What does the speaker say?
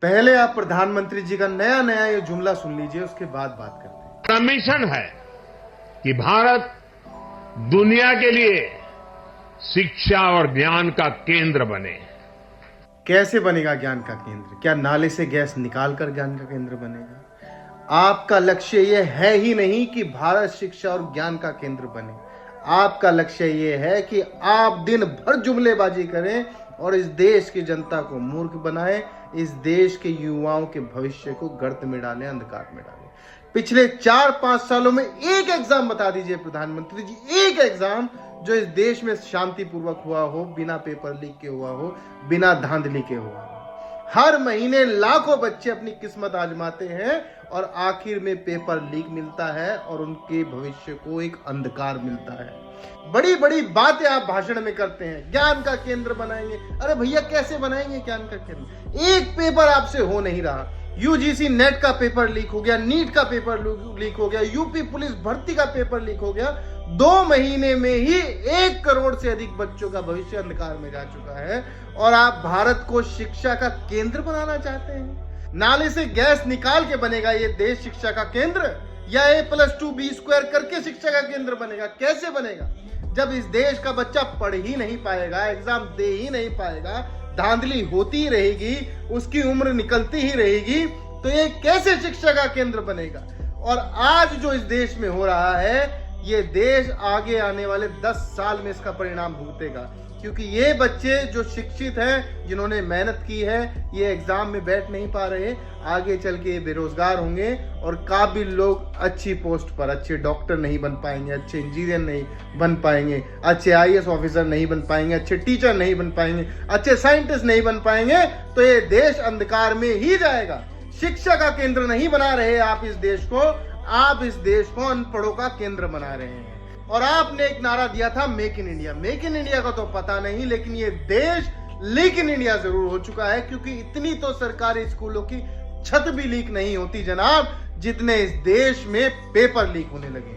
पहले आप प्रधानमंत्री जी का नया नया ये जुमला सुन लीजिए, उसके बाद बात करते हैं। हमारा मिशन है कि भारत दुनिया के लिए शिक्षा और ज्ञान का केंद्र बने। कैसे बनेगा ज्ञान का केंद्र? क्या नाले से गैस निकालकर ज्ञान का केंद्र बनेगा? आपका लक्ष्य यह है ही नहीं कि भारत शिक्षा और ज्ञान का केंद्र बने। आपका लक्ष्य यह है कि आप दिन भर जुमलेबाजी करें और इस देश की जनता को मूर्ख बनाएं, इस देश के युवाओं के भविष्य को गर्त में डालें, अंधकार में डालें। पिछले 4-5 सालों में एक एग्जाम बता दीजिए प्रधानमंत्री जी, एक एग्जाम जो इस देश में शांतिपूर्वक हुआ हो, बिना पेपर लीक के हुआ हो, बिना धांधली के हुआ हो। हर महीने लाखों बच्चे अपनी किस्मत आजमाते हैं और आखिर में पेपर लीक मिलता है और उनके भविष्य को एक अंधकार मिलता है। बड़ी बड़ी बातें आप भाषण में करते हैं, ज्ञान का केंद्र बनाएंगे। अरे भैया कैसे बनाएंगे ज्ञान का केंद्र? एक पेपर आपसे हो नहीं रहा। यूजीसी नेट का पेपर लीक हो गया, नीट का पेपर लीक हो गया, यूपी पुलिस भर्ती का पेपर लीक हो गया। 2 महीने में ही 1 करोड़ से अधिक बच्चों का भविष्य अंधकार में जा चुका है और आप भारत को शिक्षा का केंद्र बनाना चाहते हैं। नाले से गैस निकाल के बनेगा ये देश शिक्षा का केंद्र, या A+2 B² करके शिक्षा का केंद्र बनेगा? कैसे बनेगा? जब इस देश का बच्चा पढ़ ही नहीं पाएगा, एग्जाम दे ही नहीं पाएगा, धांधली होती ही रहेगी, उसकी उम्र निकलती ही रहेगी, तो ये कैसे शिक्षा का केंद्र बनेगा? और आज जो इस देश में हो रहा है, ये देश आगे आने वाले 10 साल में इसका परिणाम भुगतेगा, क्योंकि ये बच्चे जो शिक्षित हैं, जिन्होंने मेहनत की है, ये एग्जाम में बैठ नहीं पा रहे, आगे चल के बेरोजगार होंगे और काबिल लोग अच्छी पोस्ट पर, अच्छे डॉक्टर नहीं बन पाएंगे, अच्छे इंजीनियर नहीं बन पाएंगे, अच्छे IAS ऑफिसर नहीं बन पाएंगे, अच्छे टीचर नहीं बन पाएंगे, अच्छे साइंटिस्ट नहीं बन पाएंगे, तो ये देश अंधकार में ही जाएगा। शिक्षा का केंद्र नहीं बना रहे आप इस देश को, आप इस देश को अनपढ़ों का केंद्र बना रहे हैं। और आपने एक नारा दिया था make in India. Make in India का तो पता नहीं, लेकिन ये देश लीक इन इंडिया जरूर हो चुका है, क्योंकि इतनी तो सरकारी स्कूलों की छत भी लीक नहीं होती जनाब, जितने इस देश में पेपर लीक होने लगे।